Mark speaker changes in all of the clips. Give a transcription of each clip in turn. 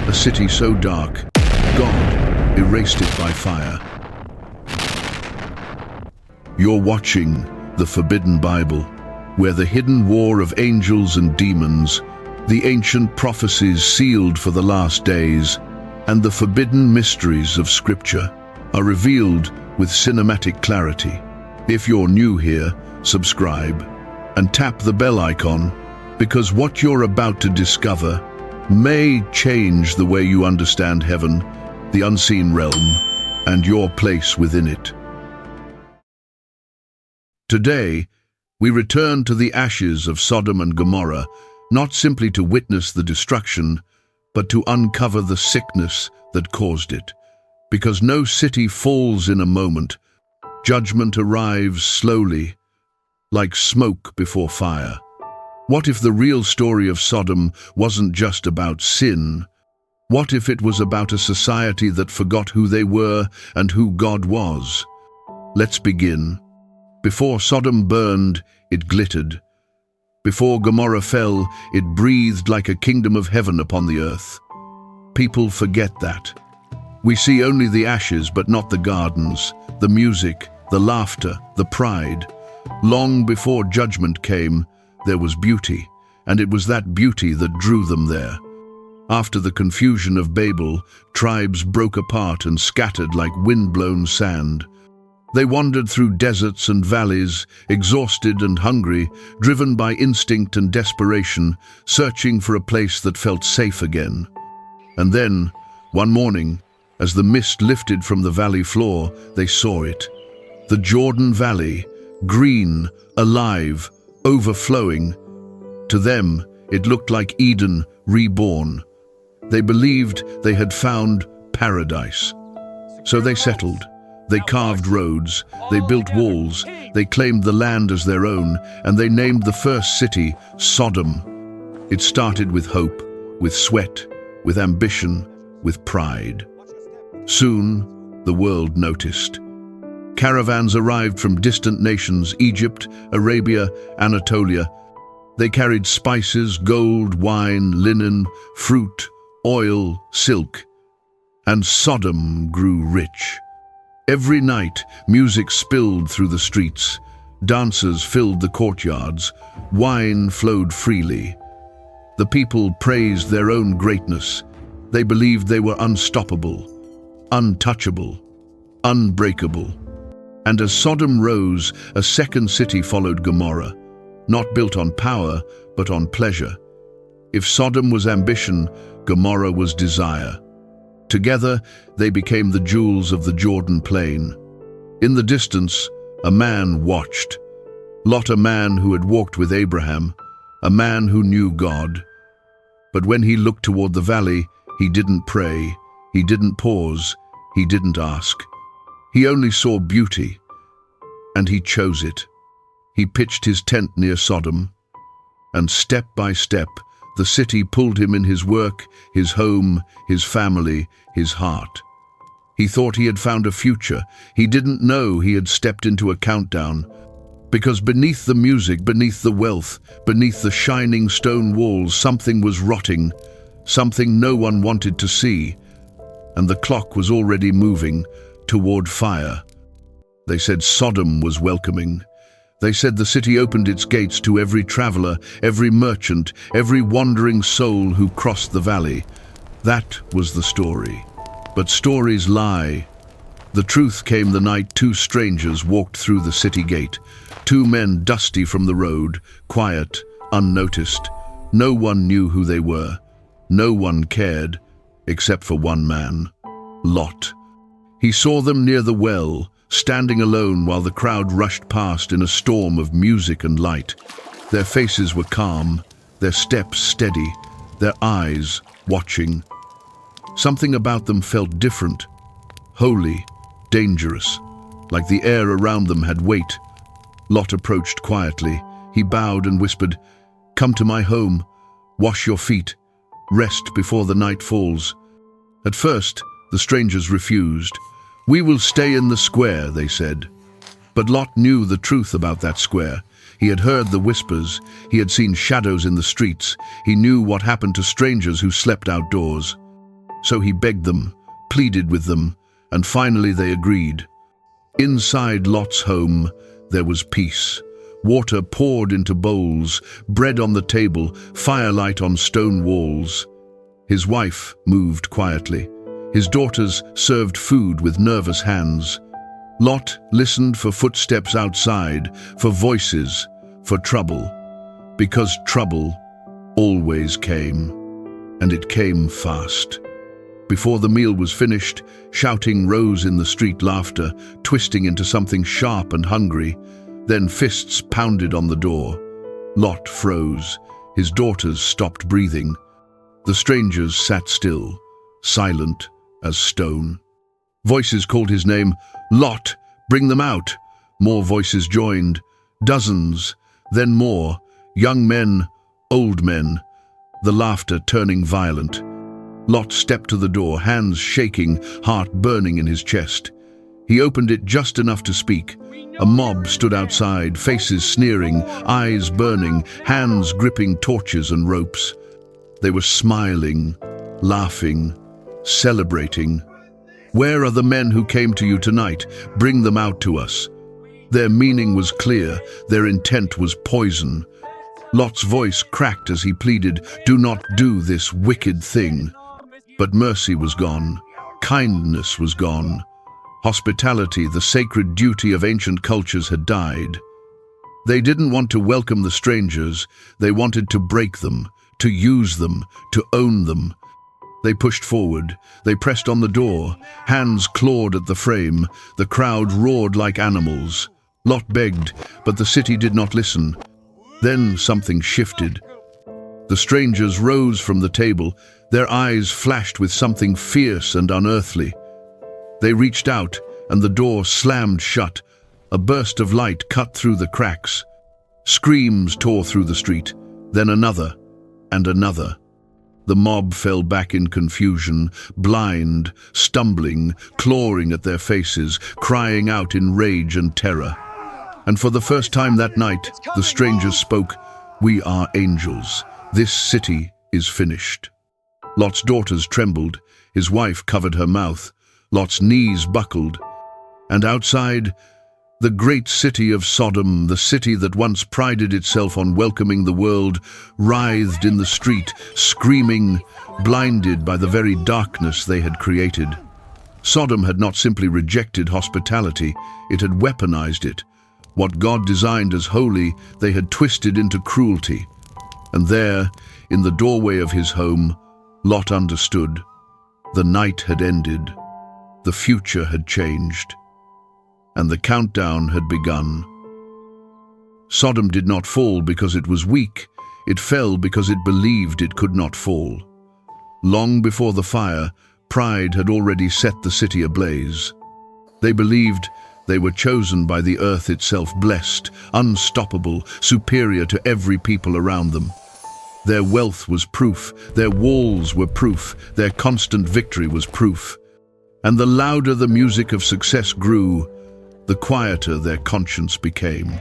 Speaker 1: a city so dark, God erased it by fire. You're watching the Forbidden Bible, where the hidden war of angels and demons, the ancient prophecies sealed for the last days, and the forbidden mysteries of Scripture are revealed with cinematic clarity. If you're new here, subscribe and tap the bell icon, because what you're about to discover may change the way you understand heaven, the unseen realm, and your place within it. Today, we return to the ashes of Sodom and Gomorrah, not simply to witness the destruction, but to uncover the sickness that caused it. Because no city falls in a moment, judgment arrives slowly, like smoke before fire. What if the real story of Sodom wasn't just about sin? What if it was about a society that forgot who they were and who God was? Let's begin. Before Sodom burned, it glittered. Before Gomorrah fell, it breathed like a kingdom of heaven upon the earth. People forget that. We see only the ashes, but not the gardens, the music, the laughter, the pride. Long before judgment came, there was beauty, and it was that beauty that drew them there. After the confusion of Babel, tribes broke apart and scattered like wind-blown sand. They wandered through deserts and valleys, exhausted and hungry, driven by instinct and desperation, searching for a place that felt safe again. And then, one morning, as the mist lifted from the valley floor, they saw it. The Jordan Valley, green, alive, overflowing. To them, it looked like Eden reborn. They believed they had found paradise. So they settled. They carved roads, they built walls, they claimed the land as their own, and they named the first city Sodom. It started with hope, with sweat, with ambition, with pride. Soon, the world noticed. Caravans arrived from distant nations, Egypt, Arabia, Anatolia. They carried spices, gold, wine, linen, fruit, oil, silk. And Sodom grew rich. Every night, music spilled through the streets. Dancers filled the courtyards. Wine flowed freely. The people praised their own greatness. They believed they were unstoppable, untouchable, unbreakable. And as Sodom rose, a second city followed Gomorrah, not built on power, but on pleasure. If Sodom was ambition, Gomorrah was desire. Together, they became the jewels of the Jordan plain. In the distance, a man watched. Lot, a man who had walked with Abraham, a man who knew God. But when he looked toward the valley, he didn't pray, he didn't pause, he didn't ask. He only saw beauty, and he chose it. He pitched his tent near Sodom, and step by step, the city pulled him in his work, his home, his family, his heart. He thought he had found a future. He didn't know he had stepped into a countdown, because beneath the music, beneath the wealth, beneath the shining stone walls, something was rotting, something no one wanted to see, and the clock was already moving toward fire. They said Sodom was welcoming. They said the city opened its gates to every traveler, every merchant, every wandering soul who crossed the valley. That was the story. But stories lie. The truth came the night two strangers walked through the city gate. Two men dusty from the road, quiet, unnoticed. No one knew who they were. No one cared, except for one man, Lot. He saw them near the well, standing alone while the crowd rushed past in a storm of music and light. Their faces were calm, their steps steady, their eyes watching. Something about them felt different, holy, dangerous, like the air around them had weight. Lot approached quietly. He bowed and whispered, "Come to my home, wash your feet, rest before the night falls." At first, the strangers refused. "We will stay in the square," they said. But Lot knew the truth about that square. He had heard the whispers, he had seen shadows in the streets, he knew what happened to strangers who slept outdoors. So he begged them, pleaded with them, and finally they agreed. Inside Lot's home, there was peace. Water poured into bowls, bread on the table, firelight on stone walls. His wife moved quietly. His daughters served food with nervous hands. Lot listened for footsteps outside, for voices, for trouble. Because trouble always came, and it came fast. Before the meal was finished, shouting rose in the street, laughter twisting into something sharp and hungry. Then fists pounded on the door. Lot froze. His daughters stopped breathing. The strangers sat still, silent as stone. Voices called his name. Lot, bring them out. More voices joined. Dozens, then more. Young men, old men. The laughter turning violent. Lot stepped to the door, hands shaking, heart burning in his chest. He opened it just enough to speak. A mob stood outside, faces sneering, eyes burning, hands gripping torches and ropes. They were smiling, laughing, celebrating. Where are the men who came to you tonight? Bring them out to us. Their meaning was clear, their intent was poison. Lot's voice cracked as he pleaded, do not do this wicked thing. But mercy was gone, kindness was gone. Hospitality, the sacred duty of ancient cultures, had died. They didn't want to welcome the strangers, they wanted to break them, to use them, to own them. They pushed forward, they pressed on the door, hands clawed at the frame, the crowd roared like animals. Lot begged, but the city did not listen. Then something shifted. The strangers rose from the table, their eyes flashed with something fierce and unearthly. They reached out, and the door slammed shut. A burst of light cut through the cracks. Screams tore through the street, then another, and another. The mob fell back in confusion, blind, stumbling, clawing at their faces, crying out in rage and terror. And for the first time that night, the strangers spoke, "We are angels. This city is finished." Lot's daughters trembled, his wife covered her mouth, Lot's knees buckled. And outside, the great city of Sodom, the city that once prided itself on welcoming the world, writhed in the street, screaming, blinded by the very darkness they had created. Sodom had not simply rejected hospitality, it had weaponized it. What God designed as holy, they had twisted into cruelty. And there, in the doorway of his home, Lot understood. The night had ended. The future had changed. And the countdown had begun. Sodom did not fall because it was weak. It fell because it believed it could not fall. Long before the fire, pride had already set the city ablaze. They believed they were chosen by the earth itself, blessed, unstoppable, superior to every people around them. Their wealth was proof, their walls were proof, their constant victory was proof. And the louder the music of success grew, the quieter their conscience became.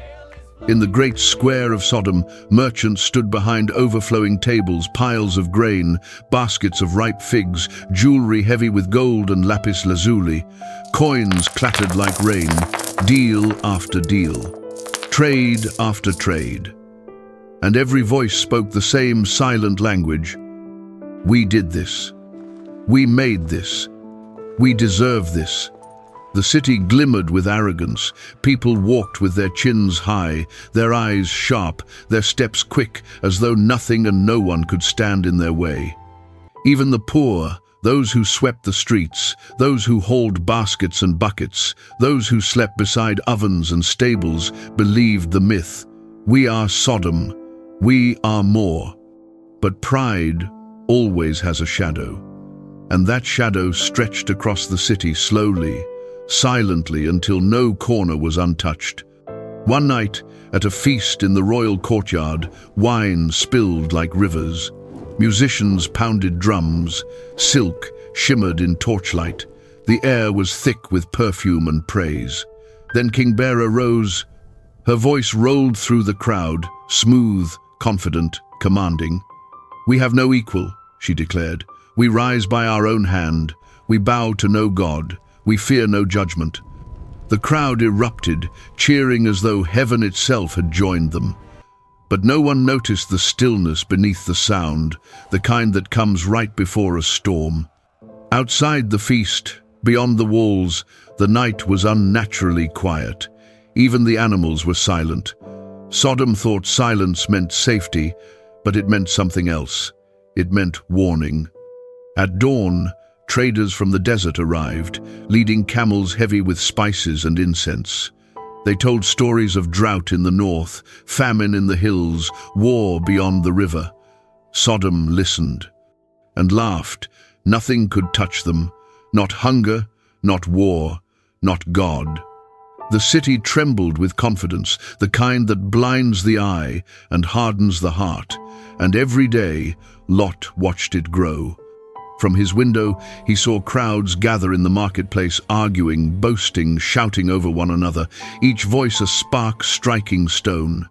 Speaker 1: In the great square of Sodom, merchants stood behind overflowing tables, piles of grain, baskets of ripe figs, jewelry heavy with gold and lapis lazuli. Coins clattered like rain, deal after deal, trade after trade. And every voice spoke the same silent language. We did this. We made this. We deserve this. The city glimmered with arrogance. People walked with their chins high, their eyes sharp, their steps quick, as though nothing and no one could stand in their way. Even the poor, those who swept the streets, those who hauled baskets and buckets, those who slept beside ovens and stables, believed the myth. We are Sodom. We are more. But pride always has a shadow. And that shadow stretched across the city slowly, silently, until no corner was untouched. One night, at a feast in the royal courtyard, wine spilled like rivers. Musicians pounded drums, silk shimmered in torchlight. The air was thick with perfume and praise. Then King Bera rose. Her voice rolled through the crowd, smooth, confident, commanding. "We have no equal," she declared. We rise by our own hand. We bow to no God. We fear no judgment. The crowd erupted, cheering as though heaven itself had joined them. But no one noticed the stillness beneath the sound, the kind that comes right before a storm. Outside the feast, beyond the walls, the night was unnaturally quiet. Even the animals were silent. Sodom thought silence meant safety, but it meant something else. It meant warning. At dawn, traders from the desert arrived, leading camels heavy with spices and incense. They told stories of drought in the north, famine in the hills, war beyond the river. Sodom listened and laughed. Nothing could touch them, not hunger, not war, not God. The city trembled with confidence, the kind that blinds the eye and hardens the heart, and every day Lot watched it grow. From his window, he saw crowds gather in the marketplace, arguing, boasting, shouting over one another, each voice a spark striking stone.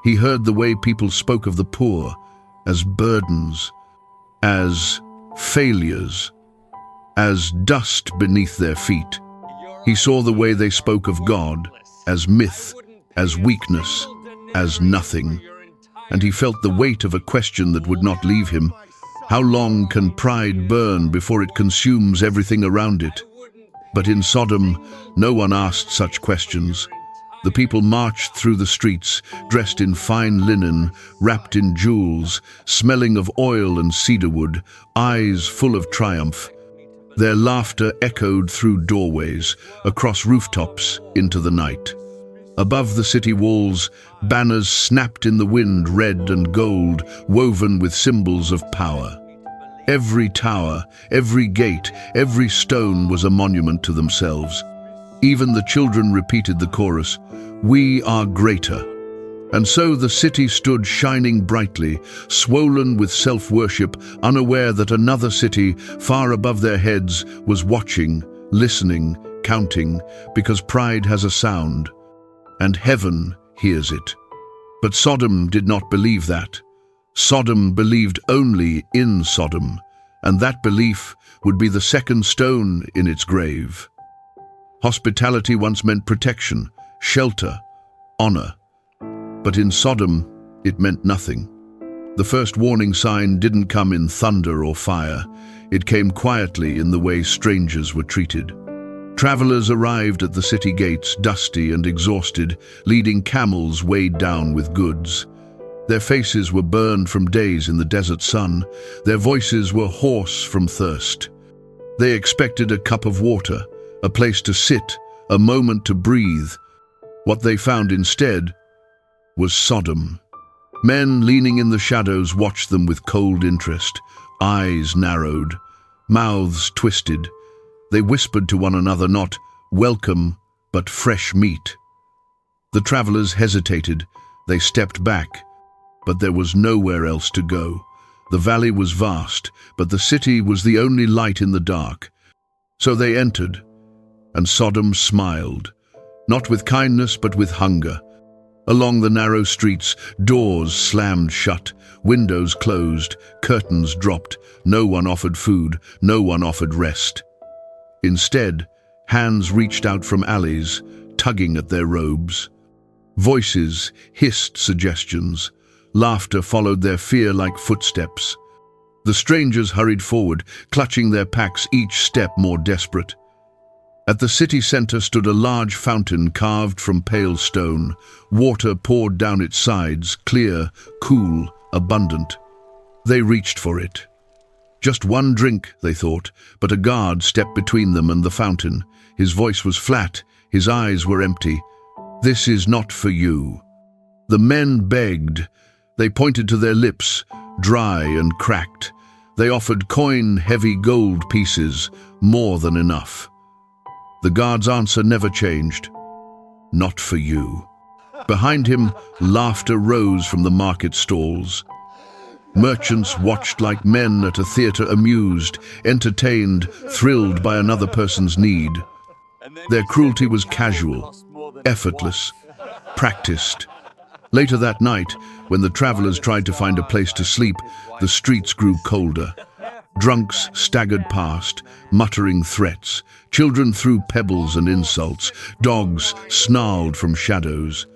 Speaker 1: He heard the way people spoke of the poor as burdens, as failures, as dust beneath their feet. He saw the way they spoke of God as myth, as weakness, as nothing. And he felt the weight of a question that would not leave him. How long can pride burn before it consumes everything around it? But in Sodom, no one asked such questions. The people marched through the streets, dressed in fine linen, wrapped in jewels, smelling of oil and cedarwood, eyes full of triumph. Their laughter echoed through doorways, across rooftops, into the night. Above the city walls, banners snapped in the wind, red and gold, woven with symbols of power. Every tower, every gate, every stone was a monument to themselves. Even the children repeated the chorus, "We are greater." And so the city stood shining brightly, swollen with self-worship, unaware that another city, far above their heads, was watching, listening, counting, because pride has a sound, and heaven hears it. But Sodom did not believe that. Sodom believed only in Sodom, and that belief would be the second stone in its grave. Hospitality once meant protection, shelter, honor. But in Sodom, it meant nothing. The first warning sign didn't come in thunder or fire. It came quietly in the way strangers were treated. Travelers arrived at the city gates, dusty and exhausted, leading camels weighed down with goods. Their faces were burned from days in the desert sun. Their voices were hoarse from thirst. They expected a cup of water, a place to sit, a moment to breathe. What they found instead was Sodom. Men leaning in the shadows watched them with cold interest, eyes narrowed, mouths twisted. They whispered to one another, not welcome, but fresh meat. The travelers hesitated. They stepped back, but there was nowhere else to go. The valley was vast, but the city was the only light in the dark. So they entered, and Sodom smiled, not with kindness but with hunger. Along the narrow streets, doors slammed shut, windows closed, curtains dropped. No one offered food, no one offered rest. Instead, hands reached out from alleys, tugging at their robes. Voices hissed suggestions. Laughter followed their fear like footsteps. The strangers hurried forward, clutching their packs, each step more desperate. At the city center stood a large fountain carved from pale stone. Water poured down its sides, clear, cool, abundant. They reached for it. Just one drink, they thought, but a guard stepped between them and the fountain. His voice was flat, his eyes were empty. "This is not for you." The men begged. They pointed to their lips, dry and cracked. They offered coin-heavy gold pieces, more than enough. The guard's answer never changed. "Not for you." Behind him, laughter rose from the market stalls. Merchants watched like men at a theater, amused, entertained, thrilled by another person's need. Their cruelty was casual, effortless, practiced. Later that night, when the travelers tried to find a place to sleep, the streets grew colder. Drunks staggered past, muttering threats. Children threw pebbles and insults. Dogs snarled from shadows.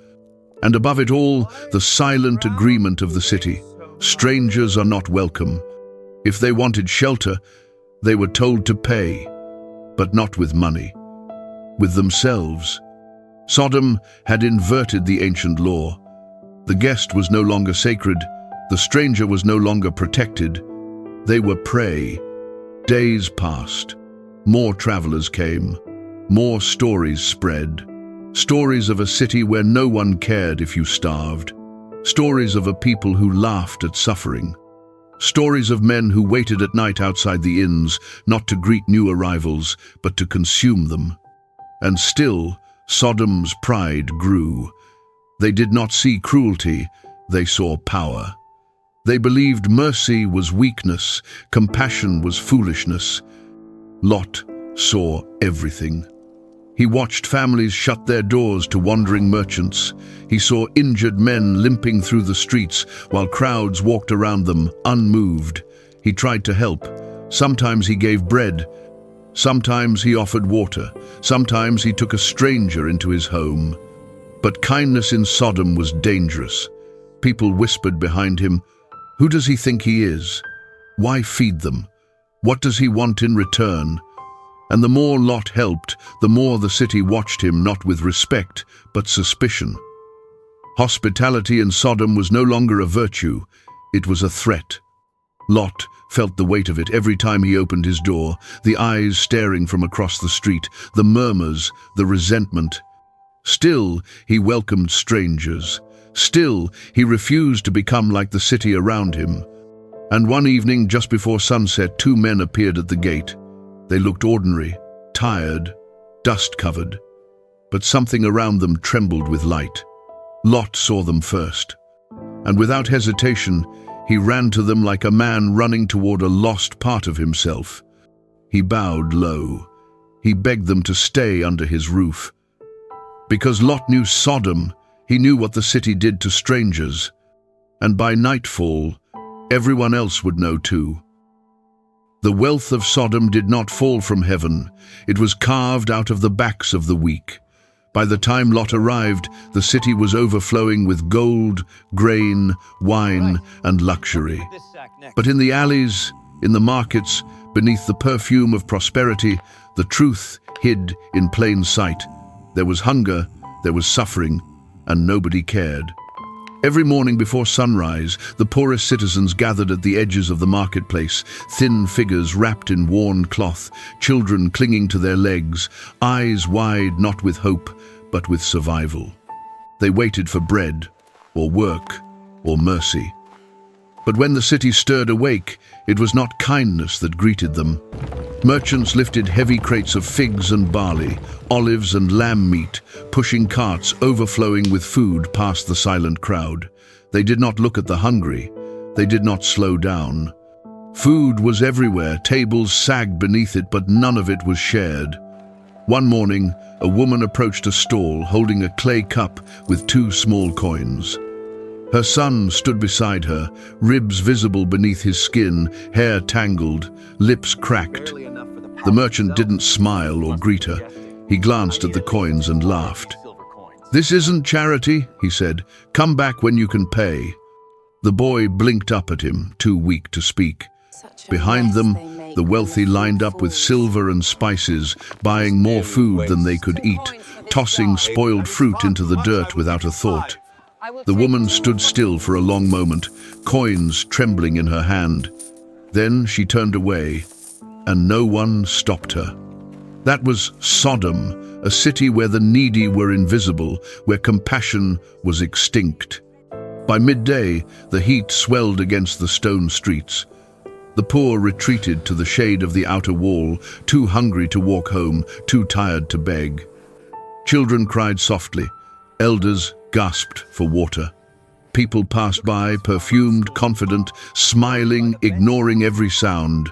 Speaker 1: And above it all, the silent agreement of the city. Strangers are not welcome. If they wanted shelter, they were told to pay, but not with money, with themselves. Sodom had inverted the ancient law. The guest was no longer sacred. The stranger was no longer protected. They were prey. Days passed. More travelers came. More stories spread. Stories of a city where no one cared if you starved. Stories of a people who laughed at suffering. Stories of men who waited at night outside the inns, not to greet new arrivals, but to consume them. And still, Sodom's pride grew. They did not see cruelty, they saw power. They believed mercy was weakness, compassion was foolishness. Lot saw everything. He watched families shut their doors to wandering merchants. He saw injured men limping through the streets while crowds walked around them, unmoved. He tried to help. Sometimes he gave bread. Sometimes he offered water. Sometimes he took a stranger into his home. But kindness in Sodom was dangerous. People whispered behind him, "Who does he think he is? Why feed them? What does he want in return?" And the more Lot helped, the more the city watched him, not with respect, but suspicion. Hospitality in Sodom was no longer a virtue, it was a threat. Lot felt the weight of it every time he opened his door, the eyes staring from across the street, the murmurs, the resentment. Still, he welcomed strangers. Still, he refused to become like the city around him. And one evening, just before sunset, two men appeared at the gate. They looked ordinary, tired, dust-covered, but something around them trembled with light. Lot saw them first, and without hesitation, he ran to them like a man running toward a lost part of himself. He bowed low. He begged them to stay under his roof. Because Lot knew Sodom, he knew what the city did to strangers, and by nightfall, everyone else would know too. The wealth of Sodom did not fall from heaven. It was carved out of the backs of the weak. By the time Lot arrived, the city was overflowing with gold, grain, wine, and luxury. But in the alleys, in the markets, beneath the perfume of prosperity, the truth hid in plain sight. There was hunger, there was suffering, and nobody cared. Every morning before sunrise, the poorest citizens gathered at the edges of the marketplace, thin figures wrapped in worn cloth, children clinging to their legs, eyes wide not with hope, but with survival. They waited for bread, or work, or mercy. But when the city stirred awake, it was not kindness that greeted them. Merchants lifted heavy crates of figs and barley, olives and lamb meat, pushing carts overflowing with food past the silent crowd. They did not look at the hungry. They did not slow down. Food was everywhere, tables sagged beneath it, but none of it was shared. One morning, a woman approached a stall holding a clay cup with 2 small coins. Her son stood beside her, ribs visible beneath his skin, hair tangled, lips cracked. The merchant didn't smile or greet her. He glanced at the coins and laughed. "This isn't charity," he said. "Come back when you can pay." The boy blinked up at him, too weak to speak. Behind them, the wealthy lined up with silver and spices, buying more food than they could eat, tossing spoiled fruit into the dirt without a thought. The woman stood still for a long moment, coins trembling in her hand. Then she turned away, and no one stopped her. That was Sodom, a city where the needy were invisible, where compassion was extinct. By midday, the heat swelled against the stone streets. The poor retreated to the shade of the outer wall, too hungry to walk home, too tired to beg. Children cried softly. Elders gasped for water. People passed by, perfumed, confident, smiling, ignoring every sound.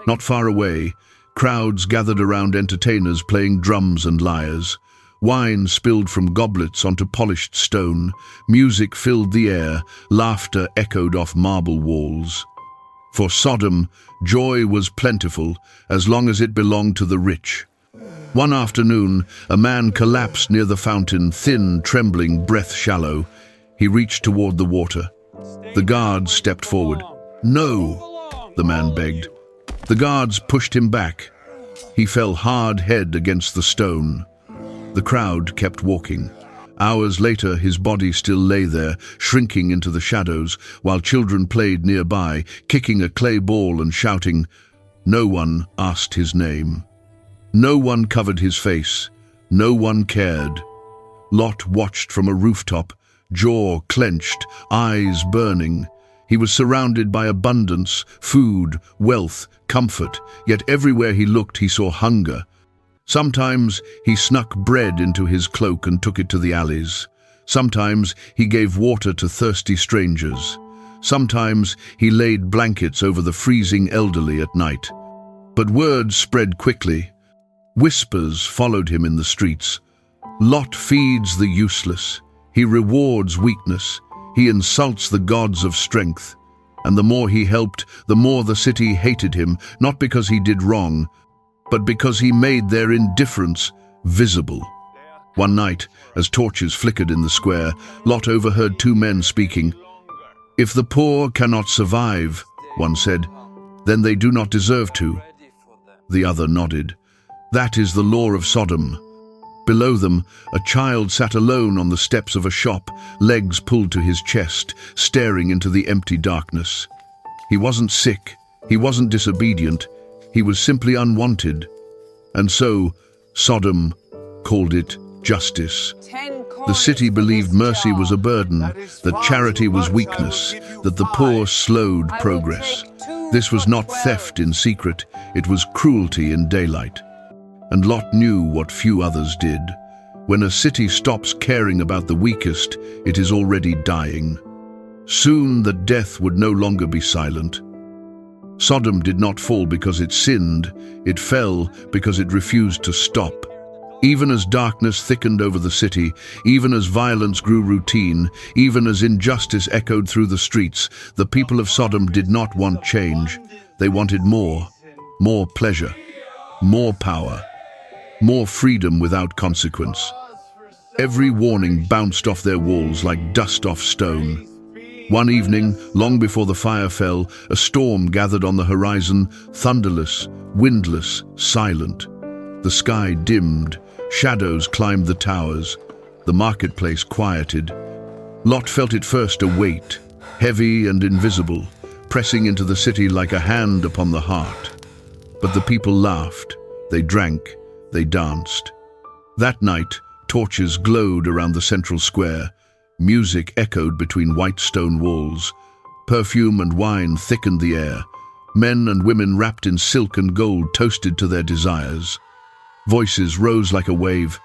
Speaker 1: Not far away, crowds gathered around entertainers playing drums and lyres. Wine spilled from goblets onto polished stone. Music filled the air. Laughter echoed off marble walls. For Sodom, joy was plentiful as long as it belonged to the rich. One afternoon, a man collapsed near the fountain, thin, trembling, breath shallow. He reached toward the water. The guards stepped forward. "No," the man begged. The guards pushed him back. He fell hard head against the stone. The crowd kept walking. Hours later, his body still lay there, shrinking into the shadows, while children played nearby, kicking a clay ball and shouting. No one asked his name. No one covered his face. No one cared. Lot watched from a rooftop, jaw clenched, eyes burning. He was surrounded by abundance, food, wealth, comfort, yet everywhere he looked he saw hunger. Sometimes he snuck bread into his cloak and took it to the alleys. Sometimes he gave water to thirsty strangers. Sometimes he laid blankets over the freezing elderly at night. But word spread quickly. Whispers followed him in the streets. Lot feeds the useless. He rewards weakness. He insults the gods of strength. And the more he helped, the more the city hated him, not because he did wrong, but because he made their indifference visible. One night, as torches flickered in the square, Lot overheard two men speaking. "If the poor cannot survive," one said, "then they do not deserve to." The other nodded. That is the law of Sodom. Below them, a child sat alone on the steps of a shop, legs pulled to his chest, staring into the empty darkness. He wasn't sick, he wasn't disobedient, he was simply unwanted. And so, Sodom called it justice. The city believed mercy was a burden, that charity was weakness, that the poor slowed progress. This was not theft in secret, it was cruelty in daylight. And Lot knew what few others did. When a city stops caring about the weakest, it is already dying. Soon the death would no longer be silent. Sodom did not fall because it sinned, it fell because it refused to stop. Even as darkness thickened over the city, even as violence grew routine, even as injustice echoed through the streets, the people of Sodom did not want change. They wanted more pleasure, more power, more freedom without consequence. Every warning bounced off their walls like dust off stone. One evening, long before the fire fell, a storm gathered on the horizon, thunderless, windless, silent. The sky dimmed, shadows climbed the towers, the marketplace quieted. Lot felt it first a weight, heavy and invisible, pressing into the city like a hand upon the heart. But the people laughed, they drank, they danced. That night, torches glowed around the central square. Music echoed between white stone walls. Perfume and wine thickened the air. Men and women wrapped in silk and gold toasted to their desires. Voices rose like a wave.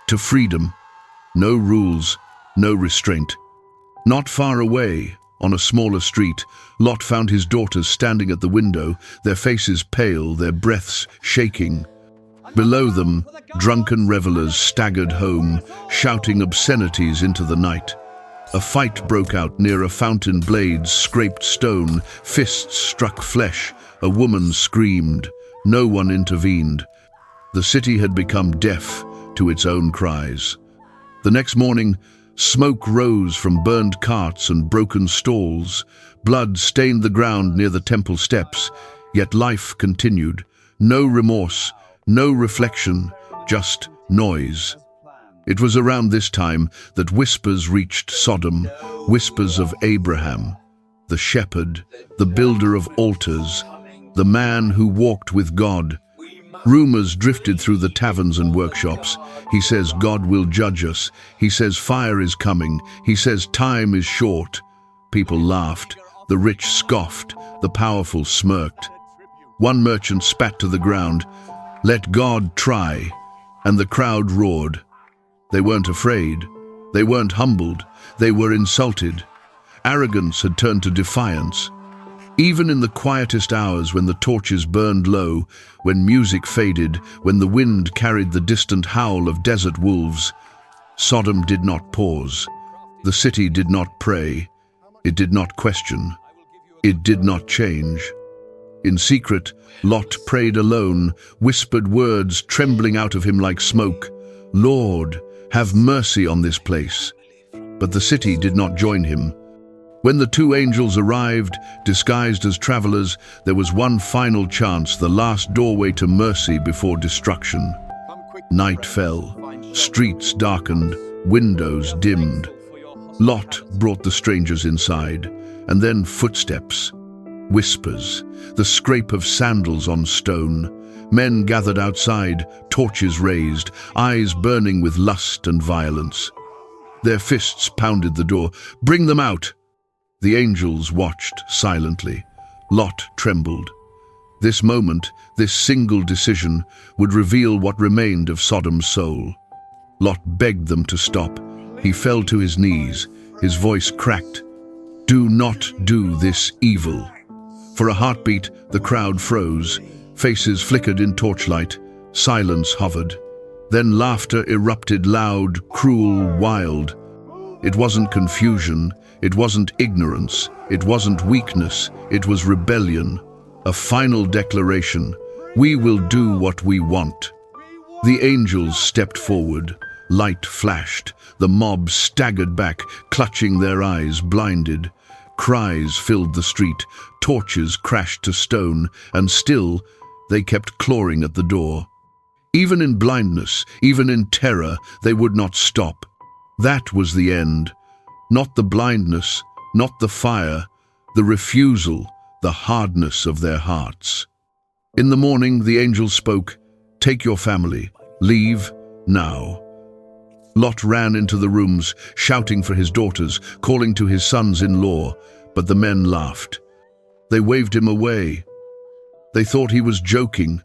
Speaker 1: To freedom. No rules, no restraint. Not far away, on a smaller street, Lot found his daughters standing at the window, their faces pale, their breaths shaking. Below them, drunken revelers staggered home, shouting obscenities into the night. A fight broke out near a fountain. Blades scraped stone, fists struck flesh. A woman screamed. No one intervened. The city had become deaf to its own cries. The next morning, smoke rose from burned carts and broken stalls. Blood stained the ground near the temple steps, yet life continued. No remorse, no reflection, just noise. It was around this time that whispers reached Sodom, whispers of Abraham, the shepherd, the builder of altars, the man who walked with God. Rumors drifted through the taverns and workshops. He says God will judge us. He says fire is coming. He says time is short. People laughed. The rich scoffed. The powerful smirked. One merchant spat to the ground, "Let God try," and the crowd roared. They weren't afraid. They weren't humbled. They were insulted. Arrogance had turned to defiance. Even in the quietest hours, when the torches burned low, when music faded, when the wind carried the distant howl of desert wolves, Sodom did not pause. The city did not pray. It did not question. It did not change. In secret, Lot prayed alone, whispered words trembling out of him like smoke. "Lord, have mercy on this place." But the city did not join him. When the two angels arrived, disguised as travelers, there was one final chance, the last doorway to mercy before destruction. Night fell, streets darkened, windows dimmed. Lot brought the strangers inside, and then footsteps, whispers, the scrape of sandals on stone. Men gathered outside, torches raised, eyes burning with lust and violence. Their fists pounded the door. "Bring them out!" The angels watched silently. Lot trembled. This moment, this single decision, would reveal what remained of Sodom's soul. Lot begged them to stop. He fell to his knees, his voice cracked. "Do not do this evil." For a heartbeat, the crowd froze. Faces flickered in torchlight. Silence hovered. Then laughter erupted, loud, cruel, wild. It wasn't confusion. It wasn't ignorance. It wasn't weakness. It was rebellion. A final declaration. "We will do what we want." The angels stepped forward. Light flashed. The mob staggered back, clutching their eyes, blinded. Cries filled the street. Torches crashed to stone, and still they kept clawing at the door. Even in blindness, even in terror, they would not stop. That was the end. Not the blindness, not the fire, the refusal, the hardness of their hearts. In the morning, the angel spoke, "Take your family. Leave now." Lot ran into the rooms, shouting for his daughters, calling to his sons-in-law, but the men laughed. They waved him away. They thought he was joking.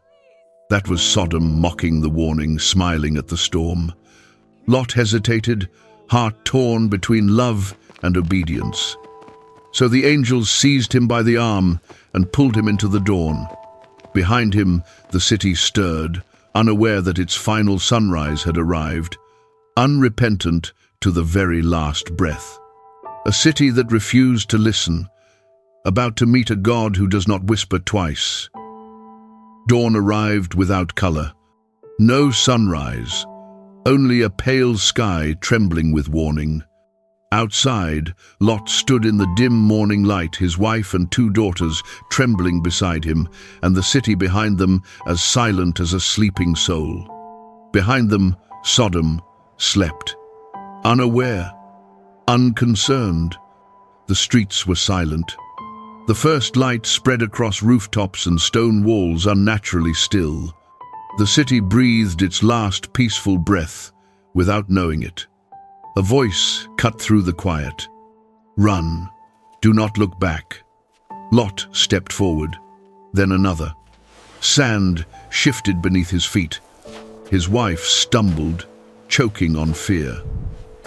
Speaker 1: That was Sodom mocking the warning, smiling at the storm. Lot hesitated, heart torn between love and obedience. So the angels seized him by the arm and pulled him into the dawn. Behind him, the city stirred, unaware that its final sunrise had arrived, unrepentant to the very last breath. A city that refused to listen, about to meet a God who does not whisper twice. Dawn arrived without color. No sunrise, only a pale sky trembling with warning. Outside, Lot stood in the dim morning light, his wife and two daughters trembling beside him, and the city behind them as silent as a sleeping soul. Behind them, Sodom slept, unaware, unconcerned. The streets were silent. The first light spread across rooftops and stone walls, unnaturally still. The city breathed its last peaceful breath without knowing it. A voice cut through the quiet. "Run. Do not look back." Lot stepped forward, then another. Sand shifted beneath his feet. His wife stumbled, choking on fear.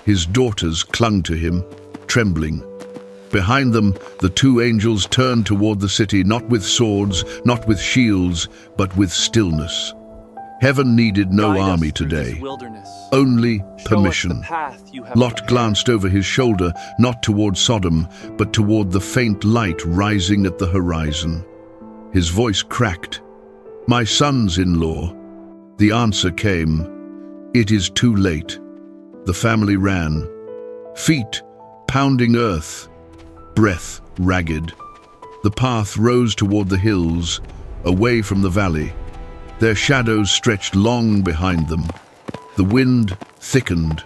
Speaker 1: His daughters clung to him, trembling. Behind them, the two angels turned toward the city, not with swords, not with shields, but with stillness. Heaven needed no army today, only permission. Lot glanced over his shoulder, not toward Sodom, but toward the faint light rising at the horizon. His voice cracked. "My sons-in-law." The answer came, "It is too late." The family ran, feet pounding earth, breath ragged. The path rose toward the hills, away from the valley. Their shadows stretched long behind them. The wind thickened.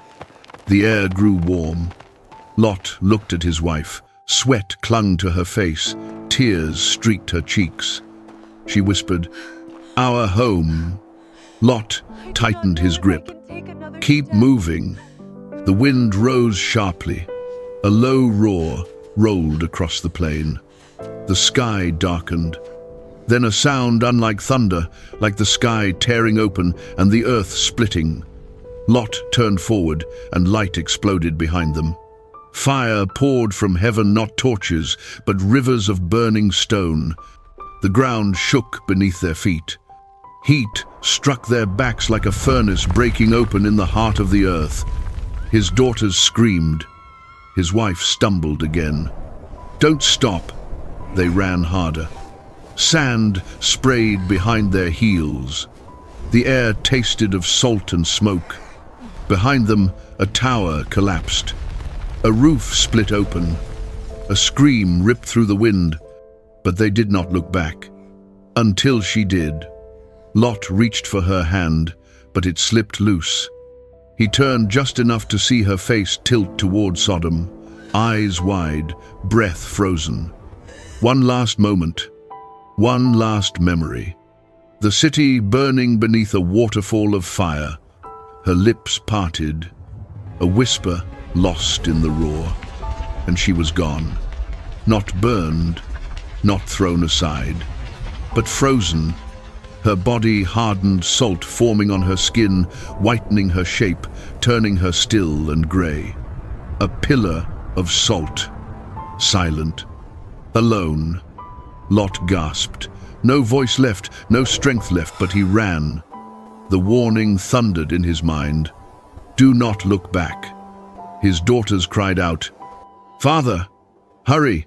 Speaker 1: The air grew warm. Lot looked at his wife. Sweat clung to her face. Tears streaked her cheeks. She whispered, "Our home." Lot tightened his grip. "Keep moving." The wind rose sharply. A low roar rolled across the plain. The sky darkened. Then a sound unlike thunder, like the sky tearing open and the earth splitting. Lot turned forward, and light exploded behind them. Fire poured from heaven, not torches, but rivers of burning stone. The ground shook beneath their feet. Heat struck their backs like a furnace breaking open in the heart of the earth. His daughters screamed. His wife stumbled again. "Don't stop. They ran harder. Sand sprayed behind their heels. The air tasted of salt and smoke. Behind them, a tower collapsed. A roof split open. A scream ripped through the wind, but they did not look back. Until she did. Lot reached for her hand, but it slipped loose. He turned just enough to see her face tilt toward Sodom, eyes wide, breath frozen. One last moment, one last memory. The city burning beneath a waterfall of fire. Her lips parted, a whisper lost in the roar, and she was gone. Not burned, not thrown aside, but frozen, her body hardened, salt forming on her skin, whitening her shape, turning her still and grey. A pillar of salt, silent, alone. Lot gasped. No voice left, no strength left, but he ran. The warning thundered in his mind. Do not look back. His daughters cried out, "Father, hurry!"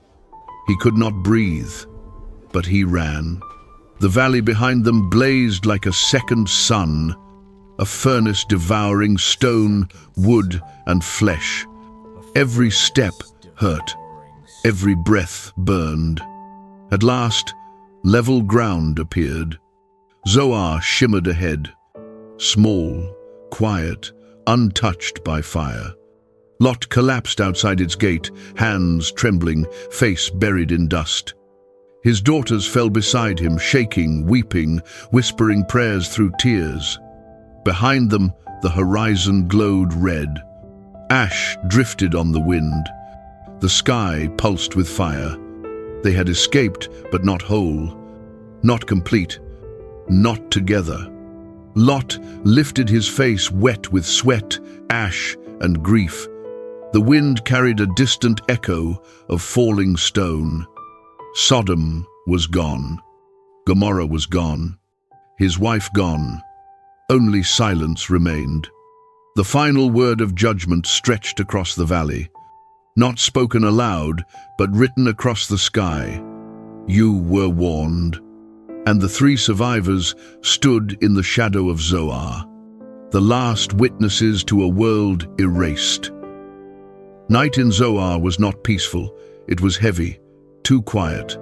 Speaker 1: He could not breathe, but he ran. The valley behind them blazed like a second sun, a furnace devouring stone, wood, and flesh. Every step hurt, every breath burned. At last, level ground appeared. Zoar shimmered ahead, small, quiet, untouched by fire. Lot collapsed outside its gate, hands trembling, face buried in dust. His daughters fell beside him, shaking, weeping, whispering prayers through tears. Behind them, the horizon glowed red. Ash drifted on the wind. The sky pulsed with fire. They had escaped, but not whole, not complete, not together. Lot lifted his face wet with sweat, ash, and grief. The wind carried a distant echo of falling stone. Sodom was gone. Gomorrah was gone. His wife gone. Only silence remained. The final word of judgment stretched across the valley. Not spoken aloud, but written across the sky. You were warned. And the three survivors stood in the shadow of Zoar, the last witnesses to a world erased. Night in Zoar was not peaceful. It was heavy, too quiet.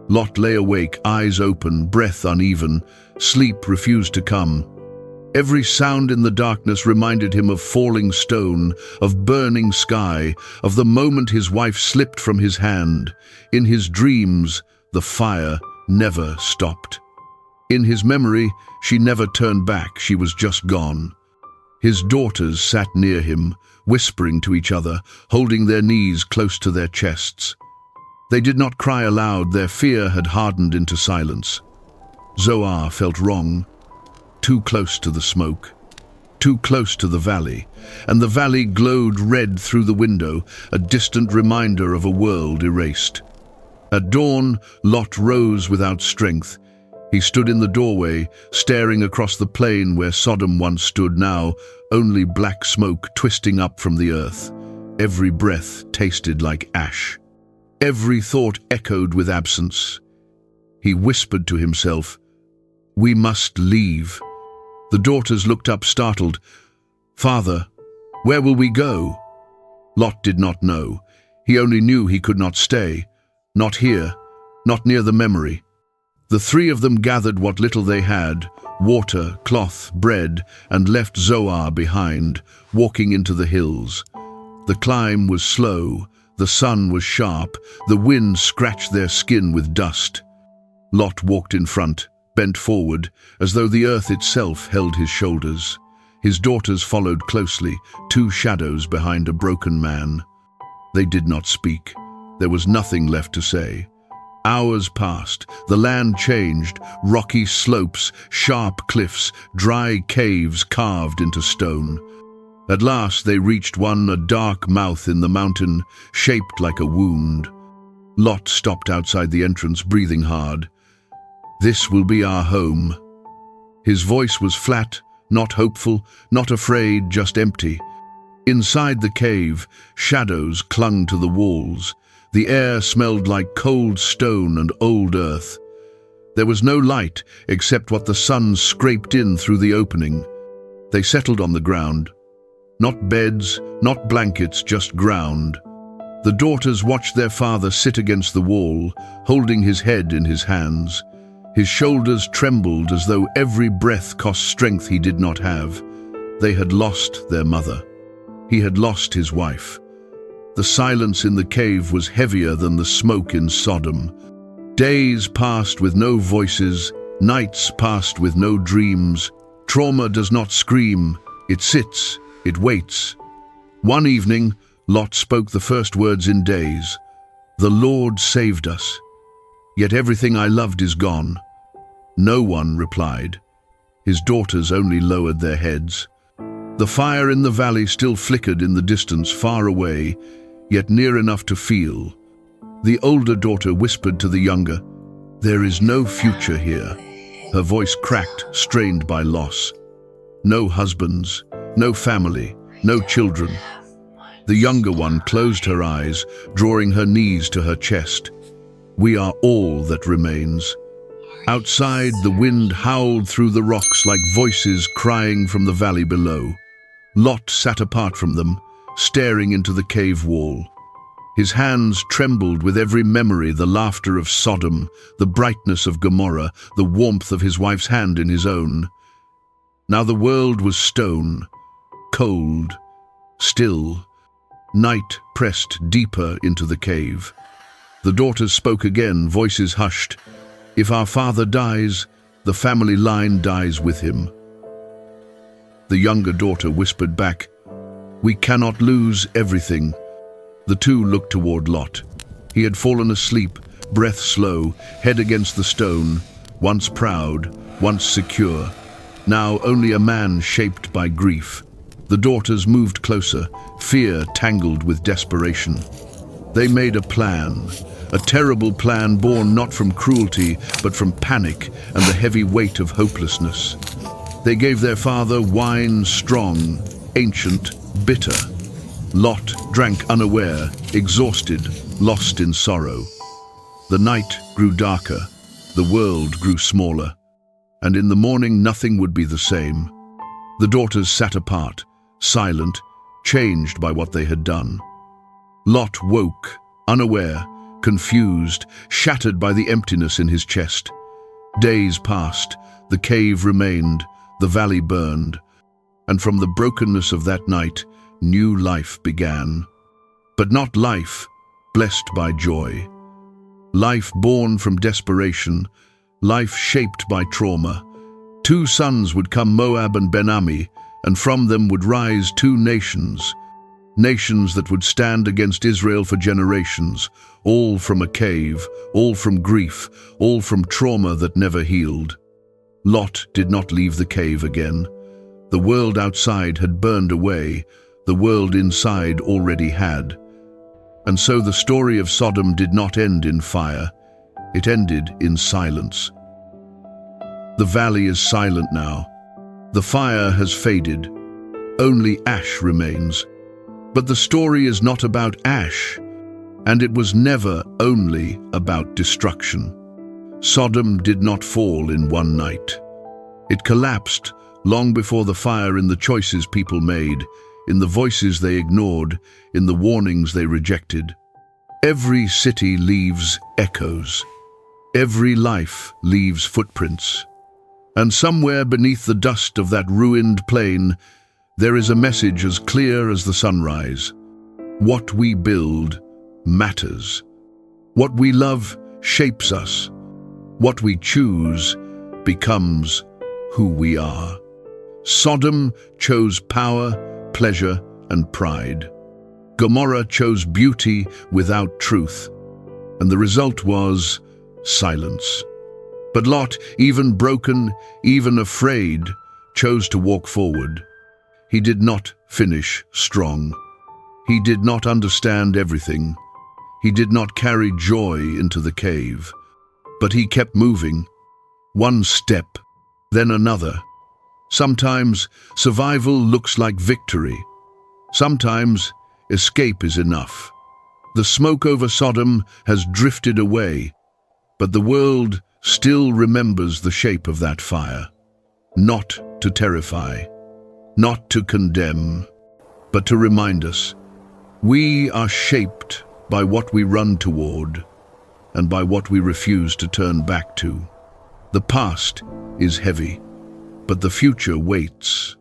Speaker 1: Lot lay awake, eyes open, breath uneven. Sleep refused to come. Every sound in the darkness reminded him of falling stone, of burning sky, of the moment his wife slipped from his hand. In his dreams, the fire never stopped. In his memory, she never turned back, she was just gone. His daughters sat near him, whispering to each other, holding their knees close to their chests. They did not cry aloud, their fear had hardened into silence. Zoar felt wrong. Too close to the smoke, too close to the valley, and the valley glowed red through the window, a distant reminder of a world erased. At dawn, Lot rose without strength. He stood in the doorway, staring across the plain where Sodom once stood, now only black smoke twisting up from the earth. Every breath tasted like ash. Every thought echoed with absence. He whispered to himself, "We must leave." The daughters looked up startled. "Father, where will we go?" Lot did not know. He only knew he could not stay. Not here, not near the memory. The three of them gathered what little they had, water, cloth, bread, and left Zoar behind, walking into the hills. The climb was slow, the sun was sharp, the wind scratched their skin with dust. Lot walked in front, bent forward, as though the earth itself held his shoulders. His daughters followed closely, two shadows behind a broken man. They did not speak. There was nothing left to say. Hours passed, the land changed, rocky slopes, sharp cliffs, dry caves carved into stone. At last they reached one, a dark mouth in the mountain, shaped like a wound. Lot stopped outside the entrance, breathing hard. "This will be our home." His voice was flat, not hopeful, not afraid, just empty. Inside the cave, shadows clung to the walls. The air smelled like cold stone and old earth. There was no light except what the sun scraped in through the opening. They settled on the ground. Not beds, not blankets, just ground. The daughters watched their father sit against the wall, holding his head in his hands. His shoulders trembled as though every breath cost strength he did not have. They had lost their mother. He had lost his wife. The silence in the cave was heavier than the smoke in Sodom. Days passed with no voices, nights passed with no dreams. Trauma does not scream, it sits, it waits. One evening, Lot spoke the first words in days. "The Lord saved us. Yet everything I loved is gone." No one replied. His daughters only lowered their heads. The fire in the valley still flickered in the distance, far away, yet near enough to feel. The older daughter whispered to the younger, "There is no future here." Her voice cracked, strained by loss. No husbands, no family, no children. The younger one closed her eyes, drawing her knees to her chest. "We are all that remains." Outside, the wind howled through the rocks like voices crying from the valley below. Lot sat apart from them, staring into the cave wall. His hands trembled with every memory, the laughter of Sodom, the brightness of Gomorrah, the warmth of his wife's hand in his own. Now the world was stone, cold, still. Night pressed deeper into the cave. The daughters spoke again, voices hushed. "If our father dies, the family line dies with him." The younger daughter whispered back, "We cannot lose everything." The two looked toward Lot. He had fallen asleep, breath slow, head against the stone, once proud, once secure, now only a man shaped by grief. The daughters moved closer, fear tangled with desperation. They made a plan, a terrible plan born not from cruelty, but from panic and the heavy weight of hopelessness. They gave their father wine strong, ancient, bitter. Lot drank unaware, exhausted, lost in sorrow. The night grew darker, the world grew smaller, and in the morning nothing would be the same. The daughters sat apart, silent, changed by what they had done. Lot woke, unaware, confused, shattered by the emptiness in his chest. Days passed, the cave remained, the valley burned, and from the brokenness of that night, new life began. But not life blessed by joy. Life born from desperation, life shaped by trauma. Two sons would come, Moab and Ben-Ammi, and from them would rise two nations. Nations that would stand against Israel for generations, all from a cave, all from grief, all from trauma that never healed. Lot did not leave the cave again. The world outside had burned away, the world inside already had. And so the story of Sodom did not end in fire, it ended in silence. The valley is silent now. The fire has faded. Only ash remains. But the story is not about ash, and it was never only about destruction. Sodom did not fall in one night. It collapsed long before the fire, in the choices people made, in the voices they ignored, in the warnings they rejected. Every city leaves echoes. Every life leaves footprints. And somewhere beneath the dust of that ruined plain, there is a message as clear as the sunrise. What we build matters. What we love shapes us. What we choose becomes who we are. Sodom chose power, pleasure, and pride. Gomorrah chose beauty without truth. And the result was silence. But Lot, even broken, even afraid, chose to walk forward. He did not finish strong. He did not understand everything. He did not carry joy into the cave. But he kept moving, one step, then another. Sometimes survival looks like victory. Sometimes escape is enough. The smoke over Sodom has drifted away, but the world still remembers the shape of that fire. Not to terrify, not to condemn, but to remind us, we are shaped by what we run toward and by what we refuse to turn back to. The past is heavy, but the future waits.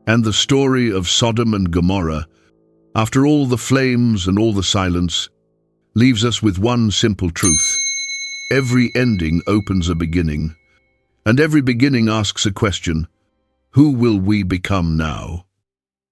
Speaker 1: And the story of Sodom and Gomorrah, after all the flames and all the silence, leaves us with one simple truth. Every ending opens a beginning, and every beginning asks a question: who will we become now?